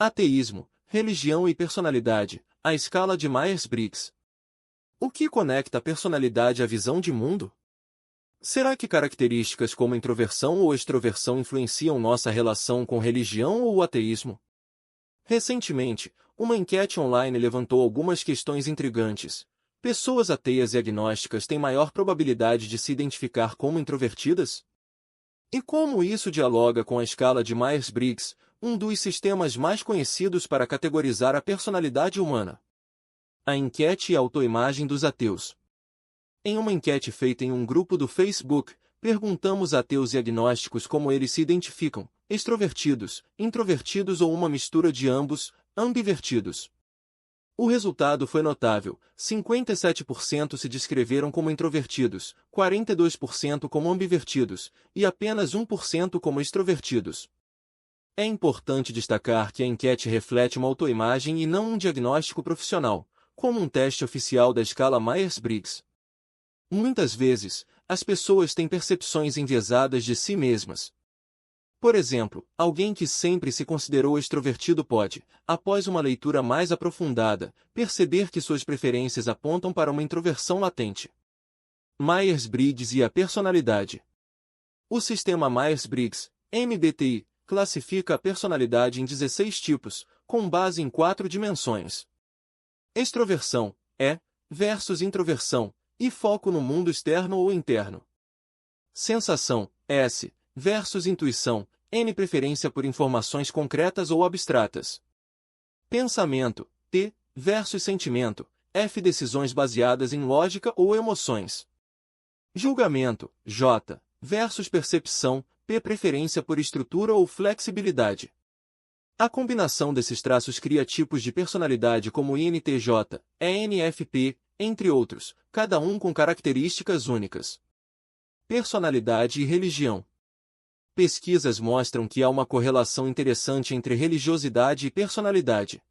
Ateísmo, religião e personalidade, a escala de Myers-Briggs. O que conecta a personalidade à visão de mundo? Será que características como introversão ou extroversão influenciam nossa relação com religião ou o ateísmo? Recentemente, uma enquete online levantou algumas questões intrigantes. Pessoas ateias e agnósticas têm maior probabilidade de se identificar como introvertidas? E como isso dialoga com a escala de Myers-Briggs, um dos sistemas mais conhecidos para categorizar a personalidade humana? A enquete e a autoimagem dos ateus. Em uma enquete feita em um grupo do Facebook, perguntamos a ateus e agnósticos como eles se identificam: extrovertidos, introvertidos ou uma mistura de ambos, ambivertidos. O resultado foi notável: 57% se descreveram como introvertidos, 42% como ambivertidos, e apenas 1% como extrovertidos. É importante destacar que a enquete reflete uma autoimagem e não um diagnóstico profissional, como um teste oficial da escala Myers-Briggs. Muitas vezes, as pessoas têm percepções enviesadas de si mesmas. Por exemplo, alguém que sempre se considerou extrovertido pode, após uma leitura mais aprofundada, perceber que suas preferências apontam para uma introversão latente. Myers-Briggs e a personalidade. O sistema Myers-Briggs, MBTI, classifica a personalidade em 16 tipos, com base em 4 dimensões. Extroversão, E, versus introversão, e foco no mundo externo ou interno. Sensação, S, versus intuição, N preferência por informações concretas ou abstratas. Pensamento, T, versus sentimento, F decisões baseadas em lógica ou emoções. Julgamento, J, versus percepção, P preferência por estrutura ou flexibilidade. A combinação desses traços cria tipos de personalidade como INTJ, ENFP, entre outros, cada um com características únicas. Personalidade e religião. Pesquisas mostram que há uma correlação interessante entre religiosidade e personalidade.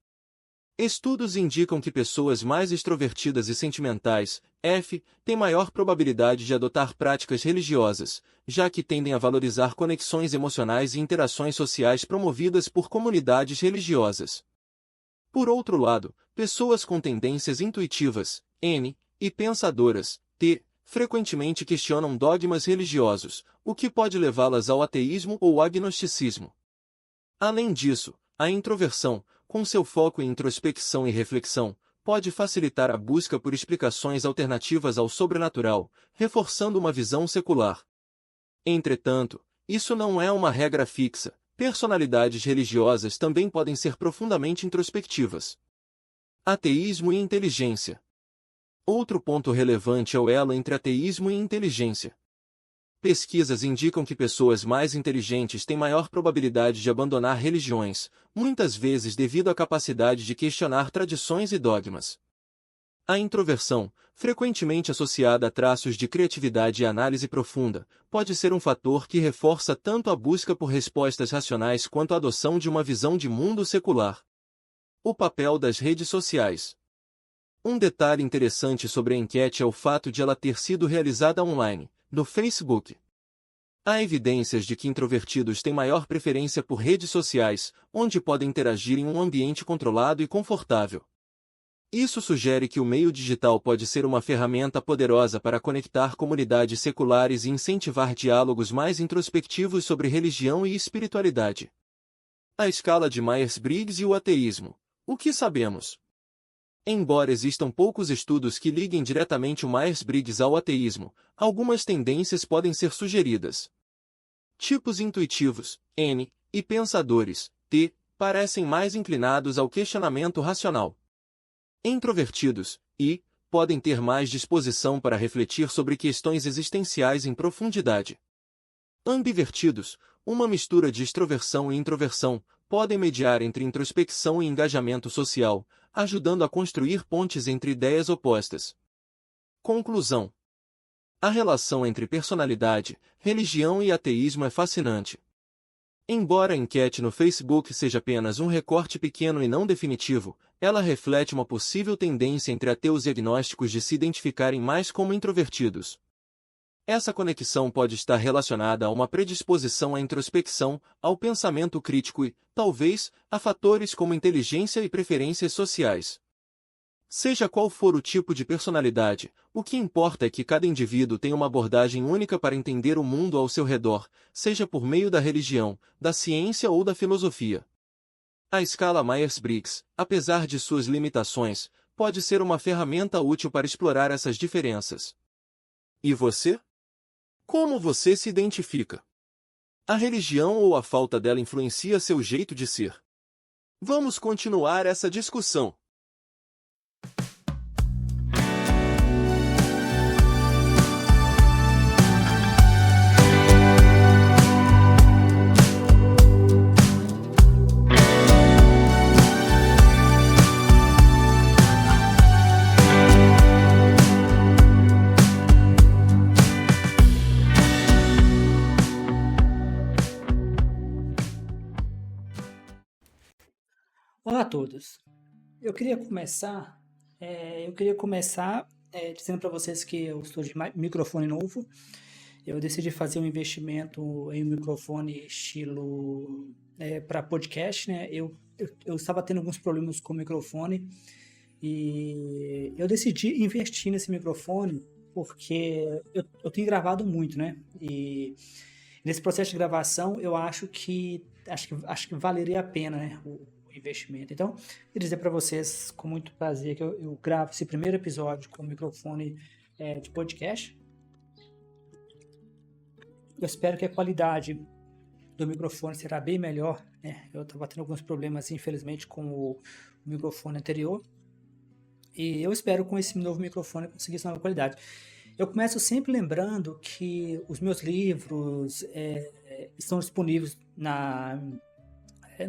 Estudos indicam que pessoas mais extrovertidas e sentimentais, F, têm maior probabilidade de adotar práticas religiosas, já que tendem a valorizar conexões emocionais e interações sociais promovidas por comunidades religiosas. Por outro lado, pessoas com tendências intuitivas, N, e pensadoras, T, frequentemente questionam dogmas religiosos, o que pode levá-las ao ateísmo ou agnosticismo. Além disso, a introversão, com seu foco em introspecção e reflexão, pode facilitar a busca por explicações alternativas ao sobrenatural, reforçando uma visão secular. Entretanto, isso não é uma regra fixa. Personalidades religiosas também podem ser profundamente introspectivas. Ateísmo e inteligência. Outro ponto relevante é o elo entre ateísmo e inteligência. Pesquisas indicam que pessoas mais inteligentes têm maior probabilidade de abandonar religiões, muitas vezes devido à capacidade de questionar tradições e dogmas. A introversão, frequentemente associada a traços de criatividade e análise profunda, pode ser um fator que reforça tanto a busca por respostas racionais quanto a adoção de uma visão de mundo secular. O papel das redes sociais. Um detalhe interessante sobre a enquete é o fato de ela ter sido realizada online, no Facebook. Há evidências de que introvertidos têm maior preferência por redes sociais, onde podem interagir em um ambiente controlado e confortável. Isso sugere que o meio digital pode ser uma ferramenta poderosa para conectar comunidades seculares e incentivar diálogos mais introspectivos sobre religião e espiritualidade. A escala de Myers-Briggs e o ateísmo. O que sabemos? Embora existam poucos estudos que liguem diretamente o Myers-Briggs ao ateísmo, algumas tendências podem ser sugeridas. Tipos intuitivos, N, e pensadores, T, parecem mais inclinados ao questionamento racional. Introvertidos, I, podem ter mais disposição para refletir sobre questões existenciais em profundidade. Ambivertidos, uma mistura de extroversão e introversão, podem mediar entre introspecção e engajamento social, ajudando a construir pontes entre ideias opostas. Conclusão. A relação entre personalidade, religião e ateísmo é fascinante. Embora a enquete no Facebook seja apenas um recorte pequeno e não definitivo, ela reflete uma possível tendência entre ateus e agnósticos de se identificarem mais como introvertidos. Essa conexão pode estar relacionada a uma predisposição à introspecção, ao pensamento crítico e, talvez, a fatores como inteligência e preferências sociais. Seja qual for o tipo de personalidade, o que importa é que cada indivíduo tenha uma abordagem única para entender o mundo ao seu redor, seja por meio da religião, da ciência ou da filosofia. A escala Myers-Briggs, apesar de suas limitações, pode ser uma ferramenta útil para explorar essas diferenças. E você? Como você se identifica? A religião ou a falta dela influencia seu jeito de ser? Vamos continuar essa discussão. Olá a todos. Eu queria começar dizendo para vocês que eu estou de microfone novo. Eu decidi fazer um investimento em um microfone estilo para podcast, né? Eu estava tendo alguns problemas com o microfone e eu decidi investir nesse microfone porque eu tenho gravado muito, né? E nesse processo de gravação eu acho que valeria a pena, né? O investimento. Então, eu queria dizer para vocês com muito prazer que eu gravo esse primeiro episódio com o microfone de podcast. Eu espero que a qualidade do microfone será bem melhor, né? Eu estava tendo alguns problemas, infelizmente, com o microfone anterior. E eu espero com esse novo microfone conseguir essa nova qualidade. Eu começo sempre lembrando que os meus livros estão disponíveis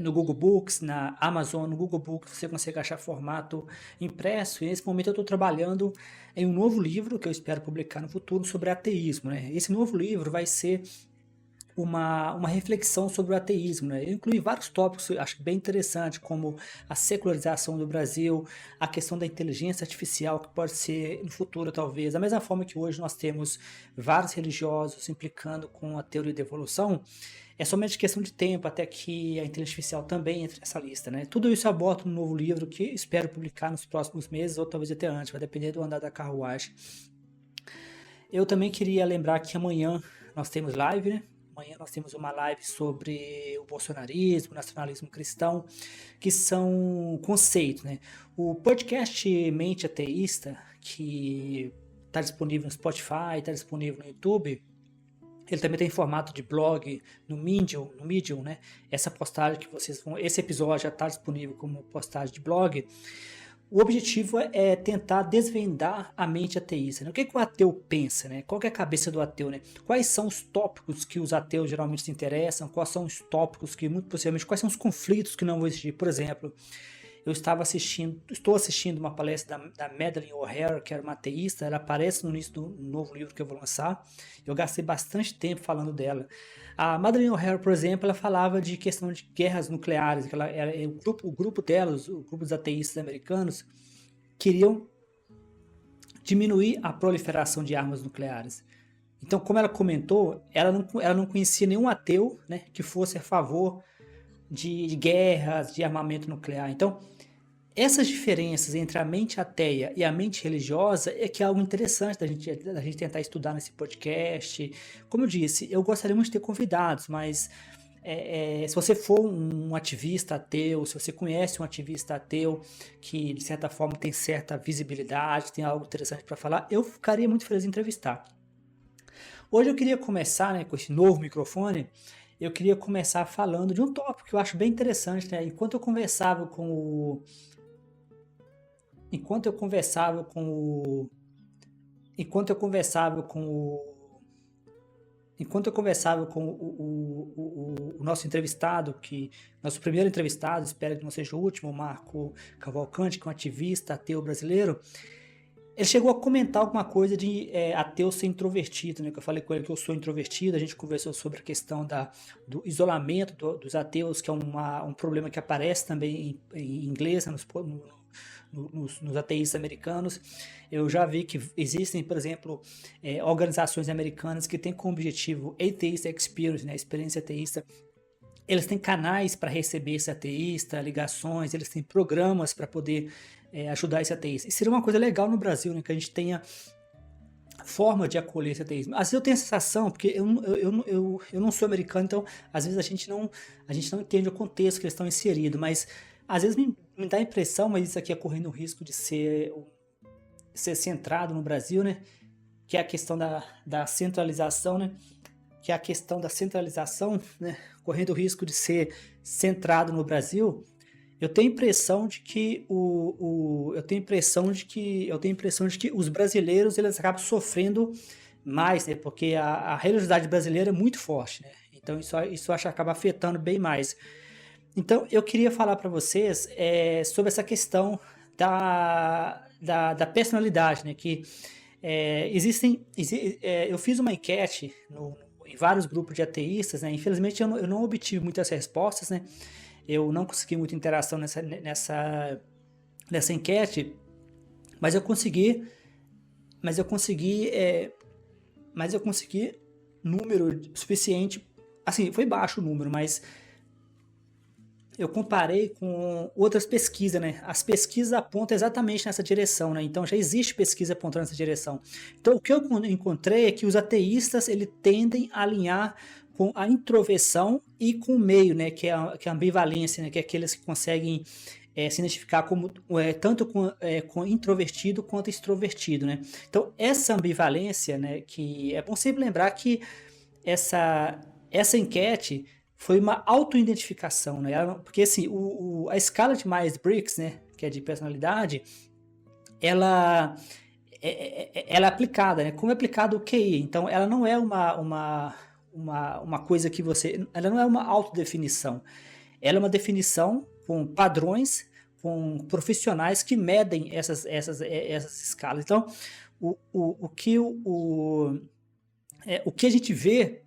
no Google Books, na Amazon, no Google Books você consegue achar formato impresso, e nesse momento eu estou trabalhando em um novo livro que eu espero publicar no futuro sobre ateísmo, né? Esse novo livro vai ser uma reflexão sobre o ateísmo, né? Eu incluí vários tópicos, acho bem interessante, como a secularização do Brasil, a questão da inteligência artificial, que pode ser no futuro talvez, da mesma forma que hoje nós temos vários religiosos implicando com a teoria da evolução. É somente questão de tempo até que a inteligência artificial também entre nessa lista, né? Tudo isso eu abordo no novo livro que espero publicar nos próximos meses ou talvez até antes, vai depender do andar da carruagem. Eu também queria lembrar que amanhã nós temos live, né? Amanhã nós temos uma live sobre o bolsonarismo, o nacionalismo cristão, que são conceitos, né? O podcast Mente Ateísta, que está disponível no Spotify, está disponível no YouTube, ele também tem formato de blog no Medium, né? Essa postagem que vocês vão... Esse episódio já está disponível como postagem de blog. O objetivo é tentar desvendar a mente ateísta, né? O que o ateu pensa, né? Qual que é a cabeça do ateu, né? Quais são os tópicos que os ateus geralmente se interessam? Quais são os tópicos que, muito possivelmente, quais são os conflitos que não vão existir? Por exemplo, estou assistindo uma palestra da Madeleine O'Hara, que era uma ateísta. Ela aparece no início do novo livro que eu vou lançar. Eu gastei bastante tempo falando dela. A Madeleine O'Hara, por exemplo, ela falava de questão de guerras nucleares. O grupo delas, o grupo dos ateístas americanos, queriam diminuir a proliferação de armas nucleares. Então, como ela comentou, ela não conhecia nenhum ateu, né, que fosse a favor de guerras, de armamento nuclear. Então, essas diferenças entre a mente ateia e a mente religiosa é que é algo interessante da gente tentar estudar nesse podcast. Como eu disse, eu gostaria muito de ter convidados, mas se você for um ativista ateu, se você conhece um ativista ateu que de certa forma tem certa visibilidade, tem algo interessante para falar, eu ficaria muito feliz em entrevistar. Hoje eu queria começar, né, com esse novo microfone. Eu queria começar falando de um tópico que eu acho bem interessante, né? Enquanto eu conversava com o nosso entrevistado, nosso primeiro entrevistado, espero que não seja o último, o Marco Cavalcante, que é um ativista ateu brasileiro, ele chegou a comentar alguma coisa de ateu ser introvertido, né? Que eu falei com ele que eu sou introvertido, a gente conversou sobre a questão do isolamento dos ateus, que é um problema que aparece também em inglês, né, nos ateístas americanos. Eu já vi que existem, por exemplo, organizações americanas que têm como objetivo Atheist Experience, né? Experiência ateísta. Eles têm canais para receber esse ateísta, ligações, eles têm programas para poder ajudar esse ateísta. E seria uma coisa legal no Brasil, né, que a gente tenha forma de acolher esse ateísmo. Às vezes eu tenho a sensação, porque eu não sou americano, então às vezes a gente não entende o contexto que eles estão inseridos, mas às vezes me dá a impressão, mas isso aqui é correndo o risco de ser centrado no Brasil, né, que é a questão da centralização, né, que é a questão da centralização, né, correndo o risco de ser centrado no Brasil. Eu tenho a impressão de que os brasileiros eles acabam sofrendo mais, né, porque a religiosidade brasileira é muito forte, né? Então isso acho que acaba afetando bem mais. Então eu queria falar para vocês sobre essa questão da personalidade, né? Que eu fiz uma enquete em vários grupos de ateístas, né? Infelizmente eu não obtive muitas respostas, né? Eu não consegui muita interação nessa enquete, mas eu consegui número suficiente. Assim, foi baixo o número, mas eu comparei com outras pesquisas, né? As pesquisas apontam exatamente nessa direção, né? Então já existe pesquisa apontando nessa direção. Então o que eu encontrei é que os ateístas eles tendem a alinhar com a introversão e com o meio, né? Que é a ambivalência, né? Que é aqueles que conseguem se identificar como tanto com introvertido quanto extrovertido, né? Então essa ambivalência, né? Que é bom sempre lembrar que essa enquete foi uma autoidentificação, né? Porque assim, a escala de Myers-Briggs, né, que é de personalidade, ela é aplicada, né? Como é aplicado o QI. Então, ela não é uma coisa que ela não é uma autodefinição. Ela é uma definição com padrões, com profissionais que medem essas escalas. Então, o que a gente vê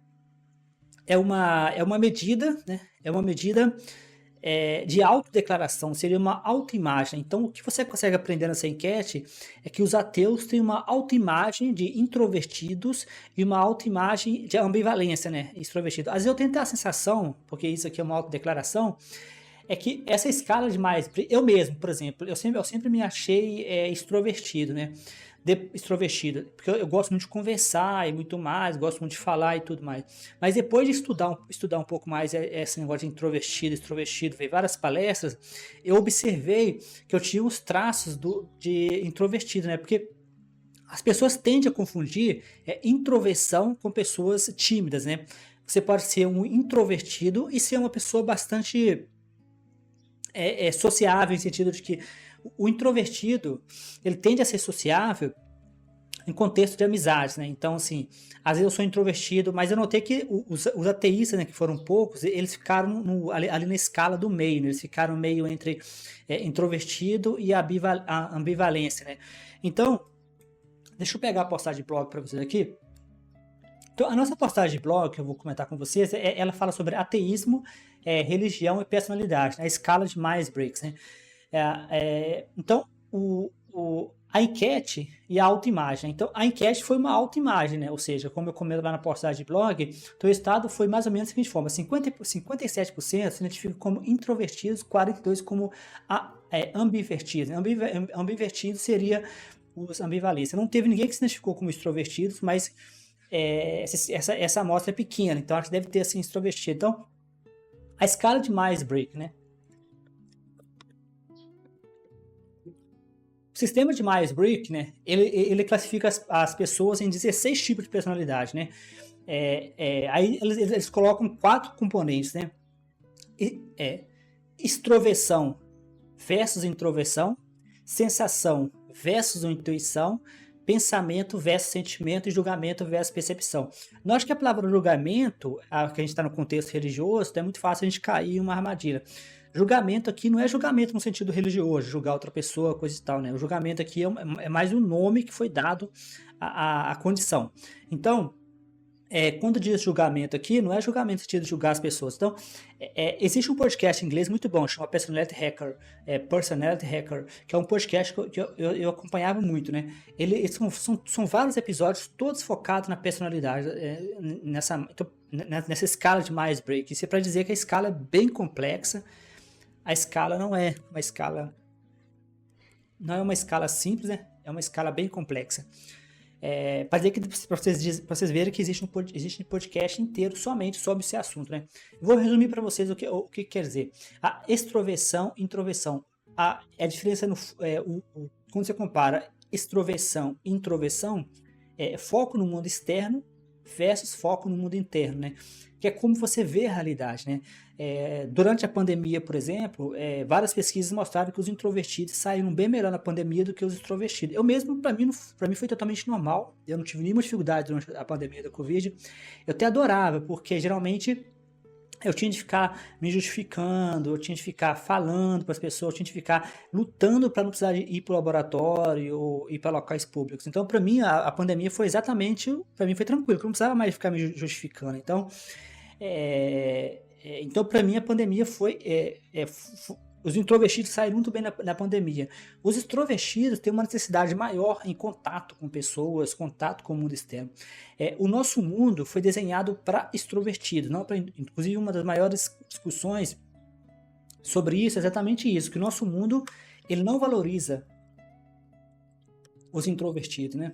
é uma medida, né? É uma medida de autodeclaração, seria uma autoimagem. Então, o que você consegue aprender nessa enquete é que os ateus têm uma autoimagem de introvertidos e uma autoimagem de ambivalência, né? Extrovertido. Às vezes eu tenho a sensação, porque isso aqui é uma autodeclaração, é que essa escala de Myers-Briggs, eu mesmo, por exemplo, eu sempre me achei extrovertido, né? Extrovertido, porque eu gosto muito de conversar e muito mais, gosto muito de falar e tudo mais. Mas depois de estudar um pouco mais esse negócio de introvertido, extrovertido, ver várias palestras, eu observei que eu tinha os traços de introvertido, né? Porque as pessoas tendem a confundir introversão com pessoas tímidas, né? Você pode ser um introvertido e ser uma pessoa bastante sociável, em sentido de que o introvertido, ele tende a ser sociável em contexto de amizades, né? Então, assim, às vezes eu sou introvertido, mas eu notei que os ateístas, né, que foram poucos, eles ficaram ali na escala do meio, né? Eles ficaram meio entre introvertido e a ambivalência, né? Então, deixa eu pegar a postagem de blog para vocês aqui. Então, a nossa postagem de blog, que eu vou comentar com vocês, ela fala sobre ateísmo, religião e personalidade, na escala de Myers-Briggs, né? Então, a enquete e a autoimagem. Então, a enquete foi uma autoimagem, né? Ou seja, como eu comento lá na postagem de blog, então o estado foi mais ou menos da seguinte forma: 57% se identificam como introvertidos, 42% como ambivertidos. Ambivertido seria os ambivalentes. Não teve ninguém que se identificou como extrovertidos, mas essa amostra é pequena, então acho que deve ter assim extrovertido. Então, a escala de Myers-Briggs, né? O sistema de Myers-Briggs, né, ele classifica as pessoas em 16 tipos de personalidade, né? Aí eles colocam 4 componentes, né? Extroversão versus introversão, sensação versus intuição, pensamento versus sentimento e julgamento versus percepção. Nós que a palavra julgamento, que a gente está no contexto religioso, então é muito fácil a gente cair em uma armadilha. Julgamento aqui não é julgamento no sentido religioso, julgar outra pessoa, coisa e tal, né? O julgamento aqui é mais um nome que foi dado à condição. Então, quando diz julgamento aqui, não é julgamento no sentido de julgar as pessoas. Então, existe um podcast em inglês muito bom, chama Personality Hacker, que é um podcast que eu acompanhava muito, né? São vários episódios, todos focados na personalidade, nessa escala de Myers-Briggs. Isso é para dizer que a escala é bem complexa. A escala não é uma escala simples, né? É uma escala bem complexa. Para vocês verem que existe um podcast inteiro somente sobre esse assunto, né? Vou resumir para vocês o que quer dizer. A extroversão e introversão. A diferença quando você compara extroversão e introversão, foco no mundo externo versus foco no mundo interno, né? Que é como você vê a realidade, né? Durante a pandemia, por exemplo, várias pesquisas mostraram que os introvertidos saíram bem melhor na pandemia do que os extrovertidos. Eu mesmo, para mim foi totalmente normal. Eu não tive nenhuma dificuldade durante a pandemia da Covid. Eu até adorava, porque geralmente eu tinha de ficar me justificando, eu tinha de ficar falando para as pessoas, eu tinha de ficar lutando para não precisar ir para o laboratório ou ir para locais públicos. Então, para mim, a pandemia foi exatamente, para mim foi tranquilo, porque eu não precisava mais ficar me justificando. Então, para mim, a pandemia foi... os introvertidos saíram muito bem na pandemia. Os extrovertidos têm uma necessidade maior em contato com pessoas, contato com o mundo externo. O nosso mundo foi desenhado para extrovertidos. Inclusive, uma das maiores discussões sobre isso é exatamente isso, que o nosso mundo ele não valoriza os introvertidos, né?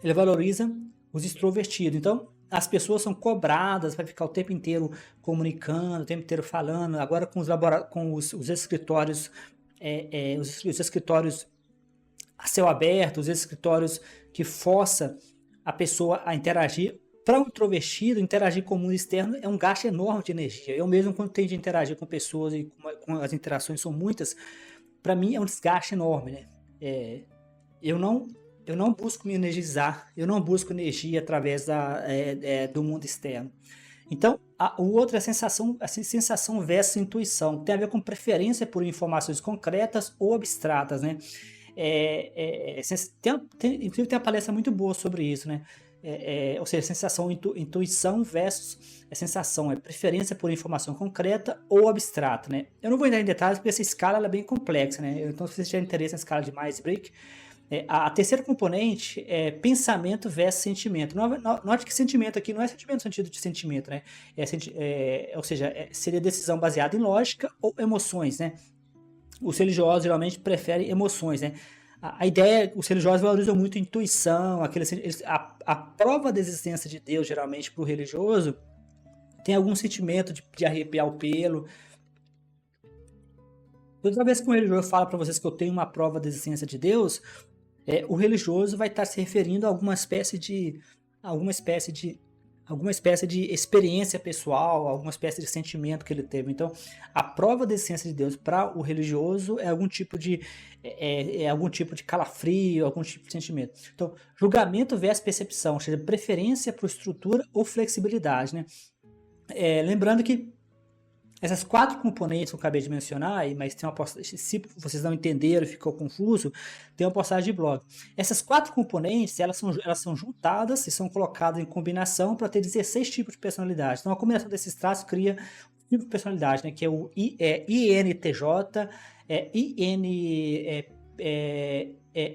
Ele valoriza os extrovertidos. Então, as pessoas são cobradas para ficar o tempo inteiro comunicando, o tempo inteiro falando. Agora com os escritórios, os escritórios a céu aberto, os escritórios que força a pessoa a interagir. Para um introvertido, interagir com o mundo externo é um gasto enorme de energia. Eu mesmo, quando tenho de interagir com pessoas e com as interações são muitas, para mim é um desgaste enorme, né? Eu não busco me energizar, eu não busco energia através do mundo externo. Então, o outro é a sensação versus intuição. Tem a ver com preferência por informações concretas ou abstratas, né? Inclusive tem uma palestra muito boa sobre isso, né? Ou seja, sensação, intuição versus sensação, preferência por informação concreta ou abstrata, né? Eu não vou entrar em detalhes porque essa escala ela é bem complexa, né? Então, se você tiver interesse na escala de Myers-Briggs, a terceira componente é pensamento versus sentimento. Note que sentimento aqui não é sentimento no sentido de sentimento, né? Ou seja, seria decisão baseada em lógica ou emoções, né? Os religiosos geralmente preferem emoções, né? A ideia, os religiosos valorizam muito a intuição, a prova da existência de Deus, geralmente, para o religioso, tem algum sentimento de arrepiar o pelo. Toda vez que um religioso fala para vocês que eu tenho uma prova da existência de Deus, o religioso vai estar se referindo a alguma espécie de experiência pessoal, alguma espécie de sentimento que ele teve. Então, a prova da existência de Deus para o religioso é algum tipo de calafrio, algum tipo de sentimento. Então, julgamento versus percepção, ou seja, preferência por estrutura ou flexibilidade, né? Lembrando que essas 4 componentes que eu acabei de mencionar, mas tem uma postagem, se vocês não entenderam e ficou confuso, tem uma postagem de blog. Essas 4 componentes, elas são juntadas e são colocadas em combinação para ter 16 tipos de personalidade. Então, a combinação desses traços cria um tipo de personalidade, né, que é o INTJ,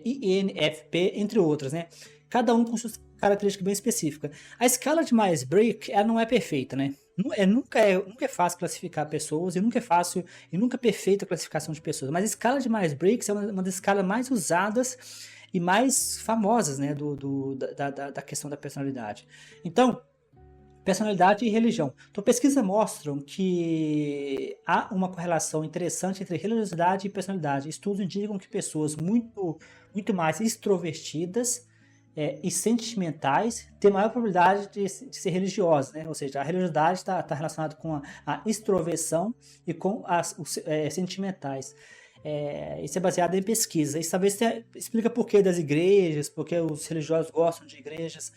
INFP, entre outras, né? Cada um com suas características bem específicas. A escala de Myers-Briggs, ela não é perfeita, né? Nunca é fácil classificar pessoas e nunca é perfeita a classificação de pessoas, mas a escala de Myers-Briggs é uma das escalas mais usadas e mais famosas, né, da questão da personalidade. Então, personalidade e religião. Então, pesquisas mostram que há uma correlação interessante entre religiosidade e personalidade. Estudos indicam que pessoas muito mais extrovertidas e sentimentais têm maior probabilidade de ser religiosas, né? Ou seja, a religiosidade está relacionada com a extroversão e com os sentimentais. Isso é baseado em pesquisa. Isso talvez explica por que das igrejas, porque os religiosos gostam de igrejas.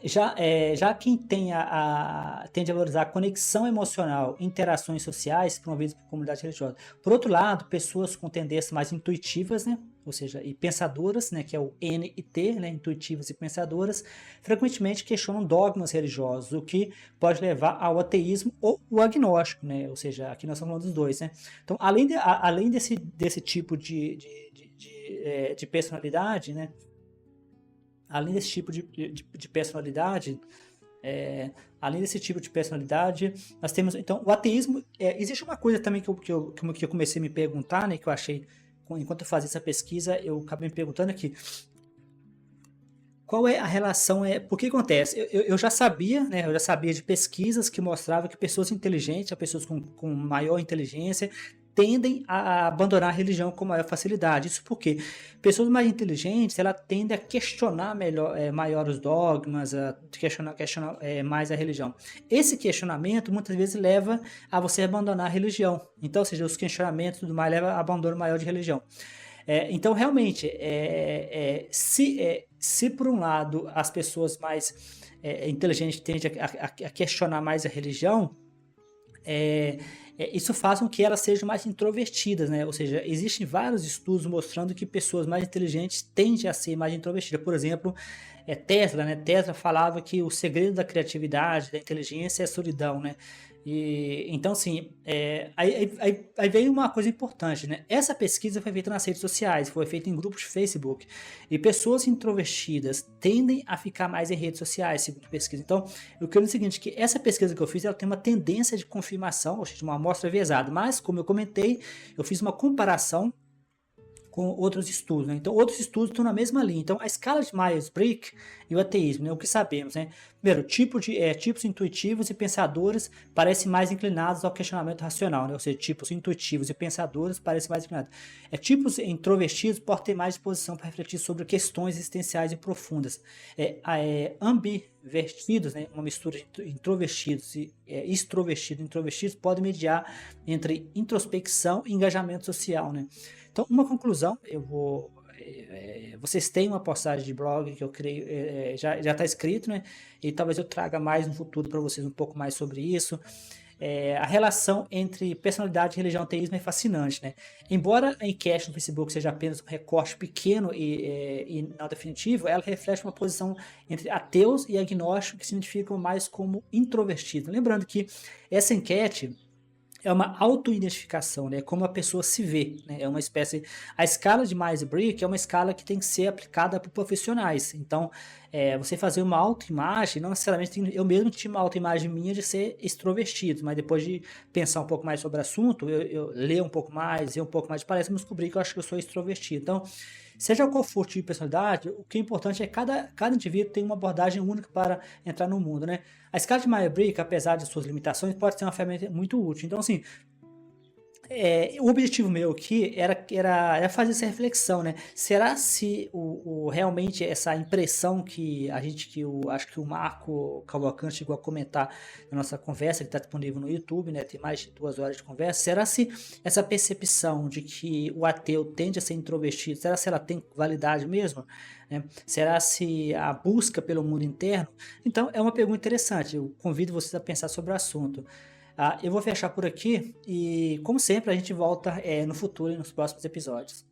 Já quem tende a valorizar a conexão emocional, interações sociais promovidas por comunidade religiosa. Por outro lado, pessoas com tendências mais intuitivas, né, ou seja, e pensadoras, né, que é o N e T, né, intuitivas e pensadoras, frequentemente questionam dogmas religiosos, o que pode levar ao ateísmo ou o agnóstico, né, ou seja, aqui nós estamos falando dos dois. Né. Então, além desse tipo de personalidade, né, além desse tipo de personalidade, nós temos, então, o ateísmo. Existe uma coisa também que eu comecei a me perguntar, né, que eu achei, enquanto eu fazia essa pesquisa, eu acabei me perguntando aqui, qual é a relação, por que acontece? Eu já sabia, né, eu já sabia de pesquisas que mostravam que pessoas inteligentes, pessoas com maior inteligência, tendem a abandonar a religião com maior facilidade. Isso porque pessoas mais inteligentes, ela tendem a questionar maior os dogmas, a questionar mais a religião. Esse questionamento muitas vezes leva a você abandonar a religião. Então, ou seja, os questionamentos e tudo mais levam a abandono maior de religião. Então, realmente, se por um lado as pessoas mais inteligentes tendem a questionar mais a religião, isso faz com que elas sejam mais introvertidas, né? Ou seja, existem vários estudos mostrando que pessoas mais inteligentes tendem a ser mais introvertidas. Por exemplo, Tesla, né? Tesla falava que o segredo da criatividade, da inteligência é a solidão, né? Então, assim, aí veio uma coisa importante, né? Essa pesquisa foi feita nas redes sociais, foi feita em grupos de Facebook, e pessoas introvertidas tendem a ficar mais em redes sociais, segundo a pesquisa. Então, eu quero dizer o seguinte, que essa pesquisa que eu fiz, ela tem uma tendência de confirmação, ou seja, uma amostra enviesada, mas, como eu comentei, eu fiz uma comparação com outros estudos, né? Então, outros estudos estão na mesma linha. Então, a escala de Myers-Briggs e o ateísmo, né? O que sabemos, né? Primeiro, tipos intuitivos e pensadores parecem mais inclinados ao questionamento racional, né? Ou seja, tipos intuitivos e pensadores parecem mais inclinados. Tipos introvertidos podem ter mais disposição para refletir sobre questões existenciais e profundas. Ambivertidos, né? Uma mistura de introvertidos e introvertidos podem mediar entre introspecção e engajamento social, né? Então, uma conclusão, vocês têm uma postagem de blog que eu creio, já está escrito, né? E talvez eu traga mais no futuro para vocês um pouco mais sobre isso. A relação entre personalidade, religião e ateísmo é fascinante, né? Embora a enquete no Facebook seja apenas um recorte pequeno e não definitivo, ela reflete uma posição entre ateus e agnósticos que se identificam mais como introvertidos. Lembrando que essa enquete é uma autoidentificação, né? Como a pessoa se vê, né? É uma espécie... A escala de Myers-Briggs é uma escala que tem que ser aplicada por profissionais. Então, você fazer uma autoimagem, não necessariamente... Eu mesmo tinha uma autoimagem minha de ser extrovertido, mas depois de pensar um pouco mais sobre o assunto, eu ler um pouco mais, ver um pouco mais de palestra, eu descobri que eu acho que eu sou extrovertido. Então, seja qual for o tipo de personalidade, o que é importante é que cada indivíduo tem uma abordagem única para entrar no mundo, né? A escala de Myers-Briggs, apesar de suas limitações, pode ser uma ferramenta muito útil. Então, assim, o objetivo meu aqui era fazer essa reflexão, né? Será se realmente essa impressão que eu acho que o Marco Cavalcante chegou a comentar na nossa conversa, que está disponível no YouTube, né? Tem mais de 2 horas de conversa. Será se essa percepção de que o ateu tende a ser introvertido, será se ela tem validade mesmo? Né? Será se a busca pelo mundo interno? Então, é uma pergunta interessante. Eu convido vocês a pensar sobre o assunto. Eu vou fechar por aqui e, como sempre, a gente volta no futuro e nos próximos episódios.